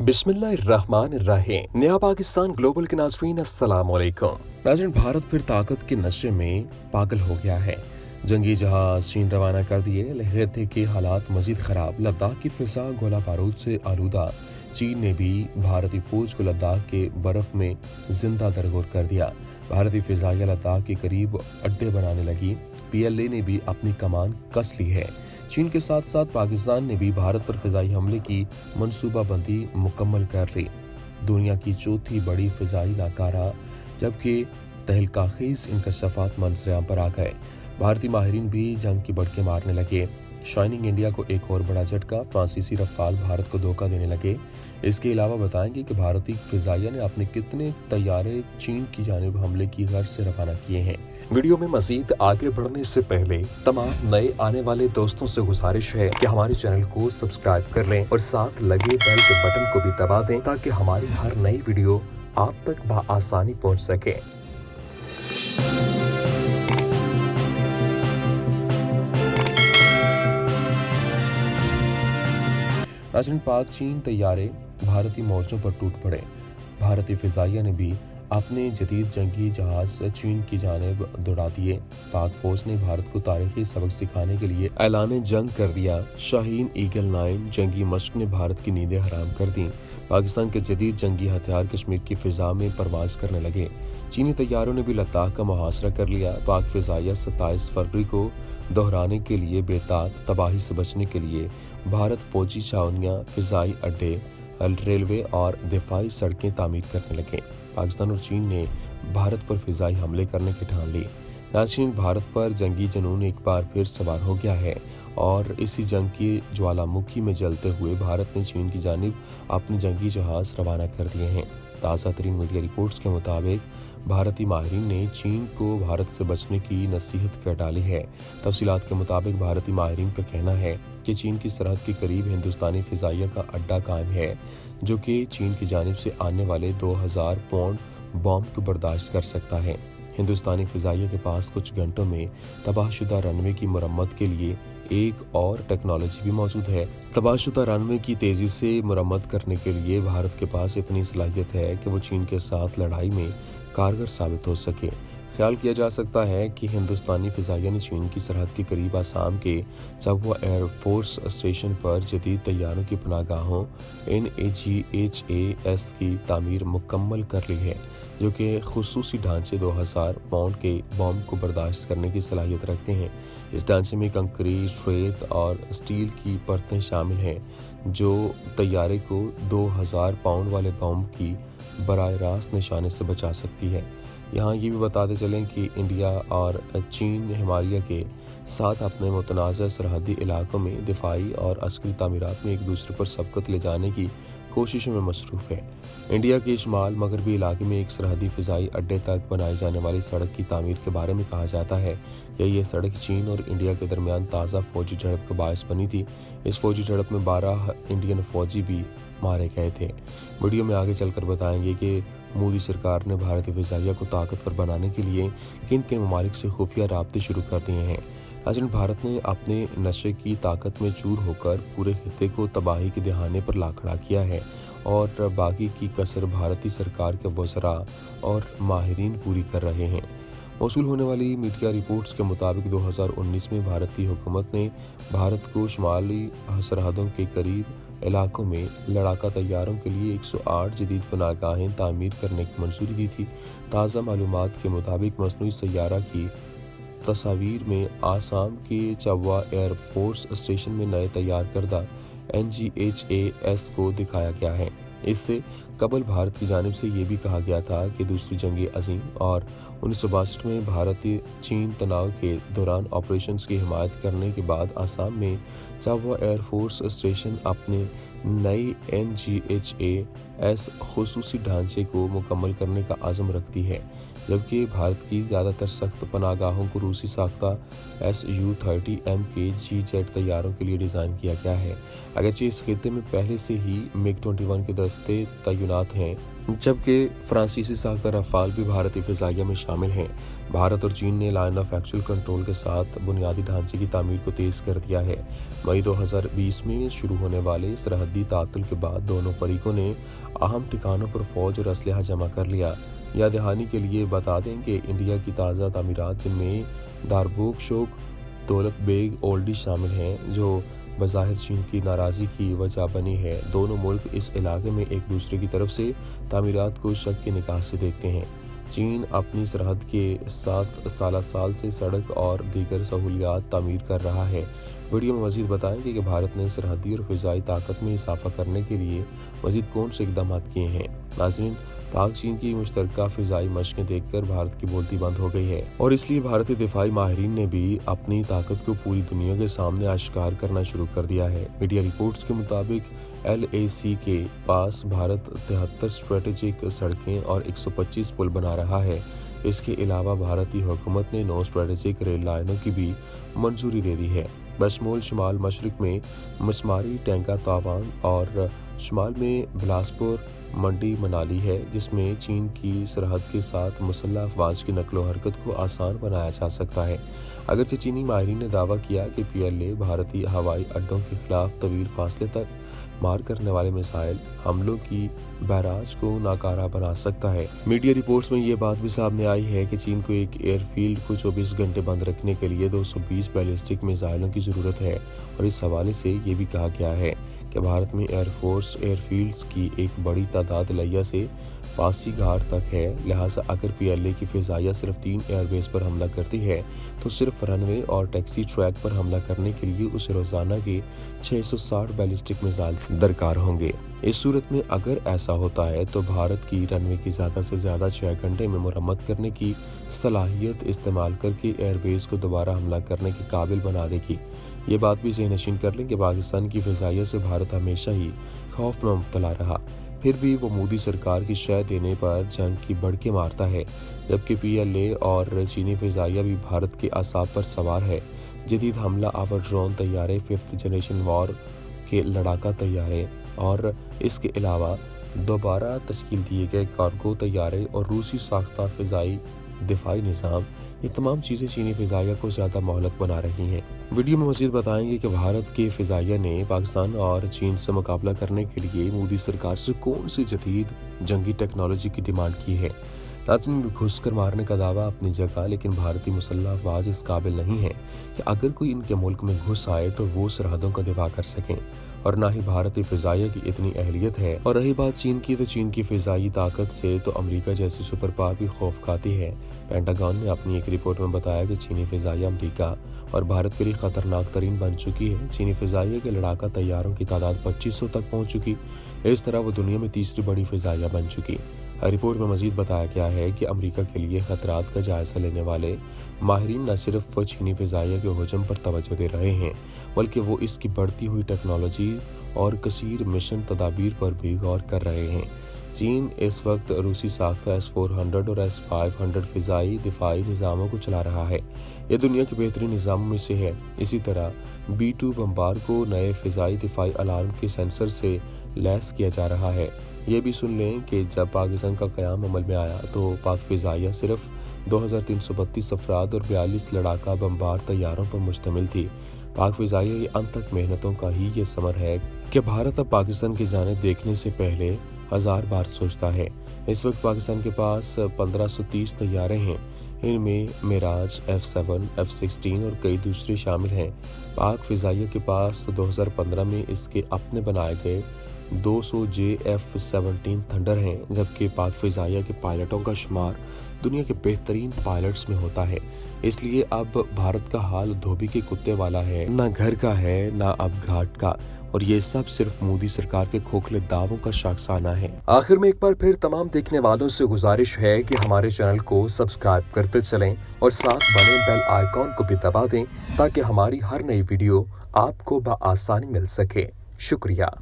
बिस्मिल्लाहिर्रहमानिर्रहीम। नया पाकिस्तान ग्लोबल के नाज़रीन अस्सलाम वालेकुम। नाज़रीन, भारत फिर ताकत के नशे में पागल हो गया है। जंगी जहाज चीन रवाना कर दिए, लहर के हालात मजीद खराब। लद्दाख की फिजा गोला बारूद से आलूदा। चीन ने भी भारतीय फौज को लद्दाख के बर्फ में जिंदा दरगोर कर दिया। भारतीय फिजाइया लद्दाख के करीब अड्डे बनाने लगी। PLA ने भी अपनी कमान कस ली है। चीन के साथ साथ पाकिस्तान ने भी भारत पर फिजाई हमले की मंसूबाबंदी मुकम्मल कर ली। दुनिया की चौथी बड़ी फिजाई नाकारा, जबकि तहलकाखेज इंकशाफात मंजराम पर आ गए। भारतीय माहिरीन भी जंग की बढ़के मारने लगे। शाइनिंग इंडिया को एक और बड़ा झटका, फ्रांसीसी रफाल भारत को धोखा देने लगे। इसके अलावा बताएंगे कि भारतीय फिजाइया ने अपने कितने तैयारे चीन की जानिब हमले की गर्ज से रवाना किए हैं। वीडियो में मजीद आगे बढ़ने से पहले तमाम नए आने वाले दोस्तों से गुजारिश है कि हमारे चैनल को सब्सक्राइब कर लें और साथ लगे बेल के बटन को भी दबा दें ताकि हमारी हर नई वीडियो आप तक बआसानी पहुंच सके। नाज़रीन, पाक चीन तैयारे भारतीय मोर्चों पर टूट पड़े। भारतीय फिजाइया ने भी अपने जदीद जंगी जहाज चीन की जानिब दौड़ा दिए। पाक फौज ने भारत को तारीखी सबक सिखाने के लिए ऐलान जंग कर दिया। शाहीन ईगल 9 जंगी मश्क ने भारत की नींदें हराम कर दी। पाकिस्तान के जदीद जंगी हथियार कश्मीर की फिजा में परवाज करने लगे। चीनी तैयारों ने भी लद्दाख का मुहासरा कर लिया। पाक फिजाइया 27 फरवरी को दोहराने के लिए बेताब। तबाही से बचने के लिए भारत फौजी छावनियां, फिजाई अड्डे, रेलवे और दिफाई सड़कें तामीर करने लगे। पाकिस्तान और चीन ने भारत पर फिजाई हमले करने की ठान ली। नाज़रीन, भारत पर जंगी जुनून एक बार फिर सवार हो गया है और इसी जंग की ज्वालामुखी में जलते हुए भारत ने चीन की जानिब अपने जंगी जहाज रवाना कर दिए हैं। ताज़ा तरीन मीडिया रिपोर्ट्स के मुताबिक भारतीय माहिरीन ने चीन को भारत से बचने की नसीहत कर डाली है। तफसीलात के मुताबिक भारतीय माहिरीन का कहना है कि चीन की सरहद के करीब हिंदुस्तानी फिजाइया का अड्डा कायम है, जो कि चीन की जानिब से आने वाले 2000 पाउंड बॉम्ब को बर्दाश्त कर सकता है। हिंदुस्तानी फिजाइया के पास कुछ घंटों में तबाहशुदा रनवे की मरम्मत के लिए एक और टेक्नोलॉजी भी मौजूद है। तबाहशुदा रनवे की तेजी से मरम्मत करने के लिए भारत के पास इतनी सलाहियत है कि वो चीन के साथ लड़ाई में कारगर साबित हो सके। ख्याल किया जा सकता है कि हिंदुस्तानी फिजाइया ने चीन की सरहद के करीब आसाम के चबवा एयरफोर्स स्टेशन पर जदीद तैयारों की पनाहगाहों NAGHAS की तामीर मुकम्मल कर ली है, जो कि खुसूसी ढांचे 2000 पाउंड के बॉम्ब को बर्दाश्त करने की सलाहियत रखते हैं। इस ढांचे में कंक्रीट, रेत और स्टील की परतें शामिल हैं, जो तैयारे को 2000 पाउंड वाले बॉम्ब की बराह रास्त निशाने से बचा सकती है। यहाँ ये भी बताते चलें कि इंडिया और चीन हिमालय के साथ अपने मुतनाज़ सरहदी इलाकों में दिफाई और अस्करी तामीरात में एक दूसरे पर सबकत ले जाने की कोशिशों में मसरूफ़ है। इंडिया के शुमाल मगरबी इलाके में एक सरहदी फ़िज़ाई अड्डे तक बनाई जाने वाली सड़क की तामीर के बारे में कहा जाता है कि यह सड़क चीन और इंडिया के दरमियान ताज़ा फ़ौजी झड़प का बायस बनी थी। इस फ़ौजी झड़प में 12 इंडियन फ़ौजी भी मारे गए थे। वीडियो में आगे चलकर बताएंगे कि मोदी सरकार ने भारतीय फिजाइया को ताकतवर बनाने के लिए किन किन ममालिक से खुफिया राब्ते शुरू कर दिए हैं। नाज़रीन, भारत ने अपने नशे की ताकत में चूर होकर पूरे खित्ते को तबाही के दहाने पर ला खड़ा किया है और बाकी की कसर भारतीय सरकार के वज़रा और माहिरीन पूरी कर रहे हैं। मौसूल होने वाली मीडिया रिपोर्ट्स के मुताबिक 2019 में भारतीय हुकूमत ने भारत को शुमाली सरहदों के करीब इलाकों में लड़ाका तैयारों के लिए 108 जदीद पनाहगाहें तामीर करने की मंजूरी दी थी। ताज़ा मालूमात के मुताबिक मसनूई सैयारा की तस्वीर में आसाम के चबवा एयरफोर्स स्टेशन में नए तैयार करदा NGHAS को दिखाया गया है। इससे कबल भारत की जानिब से ये भी कहा गया था कि दूसरी जंग अज़ीम और 1962 में भारतीय चीन तनाव के दौरान ऑपरेशंस की हिमायत करने के बाद आसाम में चबवा एयरफोर्स स्टेशन अपने नई NGHAS खुसूसी ढांचे को मुकम्मल करने का आज़म रखती है। जबकि भारत की ज़्यादातर सख्त पनाहगाहों को रूसी साख्ता Su-30M के G-जेट तैयारों के लिए डिज़ाइन किया गया है। अगरचे इस खित्ते में पहले से ही MiG-21 के दस्ते तैनात हैं, जबकि फ्रांसीसी साख्ता रफाल भी भारतीय फ़िज़ाइया में शामिल हैं। भारत और चीन ने लाइन ऑफ एक्चुअल कंट्रोल के साथ बुनियादी ढांचे की तामीर को तेज़ कर दिया है। मई 2020 में शुरू होने वाले सरहदी तातुल के बाद दोनों फरीकों ने अहम ठिकानों पर फौज और असलहा जमा कर लिया। याद दहानी के लिए बता दें कि इंडिया की ताज़ा तामीरात जिनमें दारबोक शोक, दौलत बेग ओल्डी शामिल हैं, जो बज़ाहिर चीन की नाराज़गी की वजह बनी है। दोनों मुल्क इस इलाके में एक दूसरे की तरफ से तामीरात को शक के निगाह से देखते हैं। चीन अपनी सरहद के 7 साल से सड़क और दीगर सहूलियात तामीर कर रहा है। वीडियो में मज़ीद बताएंगे कि भारत ने सरहदी और फ़िज़ाई ताकत में इजाफा करने के लिए मज़ीद कौन से इक़दाम किए हैं। नाज़रीन, पाक चीन की मुश्तरका फ़िज़ाई मशक़ें देखकर भारत की बोलती बंद हो गई है और इसलिए भारतीय दिफाई माहिरीन ने भी अपनी ताकत को पूरी दुनिया के सामने आश्कार करना शुरू कर दिया है। मीडिया रिपोर्ट्स के मुताबिक LAC के पास भारत 73 स्ट्रेटेजिक सड़कें और 125 पुल बना रहा है। इसके अलावा भारतीय हुकूमत ने 9 स्ट्रेटेजिक रेल लाइनों की भी मंजूरी दे दी है। बशमूल शुमाल मशरक में मसमारी टैंका तावान और शुमाल में बिलासपुर मंडी मनाली है, जिसमें चीन की सरहद के साथ मुसल्लह अफवाज की नकलो हरकत को आसान बनाया जा सकता है। अगरचे चीनी माहिरीन ने दावा किया कि PLA भारतीय हवाई अड्डों के खिलाफ तवील फासले तक मार करने वाले मिसाइल हमलों की बैराज को नाकारा बना सकता है। मीडिया रिपोर्ट्स में ये बात भी सामने आई है कि चीन को एक एयरफील्ड को 24 घंटे बंद रखने के लिए 220 बैलिस्टिक मिसाइलों की ज़रूरत है और इस हवाले से ये भी कहा गया है कि भारत में एयरफोर्स एयरफील्ड्स की एक बड़ी तादाद लिया से पासी घाट तक है। लिहाजा अगर PLA की फ़िज़ाइया सिर्फ 3 एयरबेस पर हमला करती है तो सिर्फ रनवे और टैक्सी ट्रैक पर हमला करने के लिए उसे रोज़ाना के 660 बैलिस्टिक मिसाइल दरकार होंगे। इस सूरत में अगर ऐसा होता है तो भारत की रनवे की ज़्यादा से ज़्यादा 6 घंटे में मुरम्मत करने की सलाहियत इस्तेमाल करके एयरबेस को दोबारा हमला करने के काबिल बना देगी। ये बात भी ज़हनशीन कर लें कि पाकिस्तान की फ़िज़ाइया से भारत हमेशा ही खौफ में मुब्तला रहा, फिर भी वो मोदी सरकार की शय देने पर जंग की भड़के मारता है, जबकि PLA और चीनी फ़िज़ाइया भी भारत के असाब पर सवार है। जदीद हमला आवर ड्रोन तैयारे 5th जनरेशन वॉर के लड़ाका तैयारे और इसके अलावा दोबारा तश्कील दिए गए कार्गो तैयारे और रूसी साख्ता फ़िज़ाई दिफाई निज़ाम, ये तमाम चीज़ें चीनी फ़िज़ाइया को ज़्यादा मोहलक बना रही हैं। वीडियो में मज़ीद बताएंगे कि भारत के फ़िज़ाइया ने पाकिस्तान और चीन से मुकाबला करने के लिए मोदी सरकार से कौन सी जदीद जंगी टेक्नोलॉजी की डिमांड की है। नाज़रीन, घुस कर मारने का दावा अपनी जगह, लेकिन भारतीय मुसल्लह अफवाज इस काबिल नहीं है कि अगर कोई इनके मुल्क में घुस आए तो वो सरहदों का दिफा कर सकें, और ना ही भारतीय फ़िज़ाइया की इतनी अहलियत है। और रही बात चीन की, तो चीन की फ़िज़ाई ताकत से तो अमेरिका जैसी सुपर पावर भी खौफ खाती है। पेंटागन ने अपनी एक रिपोर्ट में बताया कि चीनी फ़िज़ाइया अमेरिका और भारत के लिए ख़तरनाक तरीन बन चुकी है। चीनी फ़िज़ाइया के लड़ाका तैयारों की तादाद 2500 तक पहुँच चुकी। इस तरह वो दुनिया में तीसरी बड़ी फ़िज़ाइया बन चुकी। रिपोर्ट में मज़ीद बताया गया है कि अमेरिका के लिए ख़तरात का जायज़ा लेने वाले माहिरीन न सिर्फ चीनी फ़िज़ाइया के हुजूम पर तवज्जो दे रहे हैं, बल्कि वो इसकी बढ़ती हुई टेक्नोलॉजी और कसीर मिशन तदाबीर पर भी गौर कर रहे हैं। चीन इस वक्त रूसी साख्ता S-400 और S-500 फ़िज़ाई दिफाई निज़ामों को चला रहा है। ये दुनिया के बेहतरीन निज़ामों में से है। इसी तरह B-2 बम्बार को नए फ़िज़ाई दिफाई अलार्म के सेंसर से लैस किया जा रहा है। ये भी सुन लें कि जब पाकिस्तान का क़याम अमल में आया तो पाक फ़िज़ाइया सिर्फ 2332 अफराद और 42 लड़ाका बम्बार तैयारों पर मुश्तमिल थी। पाक फ़िज़ाइया की अनथक मेहनतों का ही ये समर है कि भारत अब पाकिस्तान की जानिब देखने से पहले 1000 बार सोचता है। इस वक्त पाकिस्तान के पास 1530 तैयारे हैं। इनमें मिराज, F-7, F-16 और कई दूसरे शामिल हैं। पाक फ़िज़ाइया के पास 2015 में इसके अपने बनाए गए 200J F-17 थंडर हैं, जबकि पाक फ़िज़ाइया के पायलटों का शुमार दुनिया के बेहतरीन पायलट्स में होता है। इसलिए अब भारत का हाल धोबी के कुत्ते वाला है, ना घर का है ना अब घाट का, और ये सब सिर्फ मोदी सरकार के खोखले दावों का शाखसाना है। आखिर में एक बार फिर तमाम देखने वालों से गुजारिश है कि हमारे चैनल को सब्सक्राइब करते चलें और साथ बने बेल आइकॉन को भी दबा दें ताकि हमारी हर नई वीडियो आपको बआसानी मिल सके। शुक्रिया।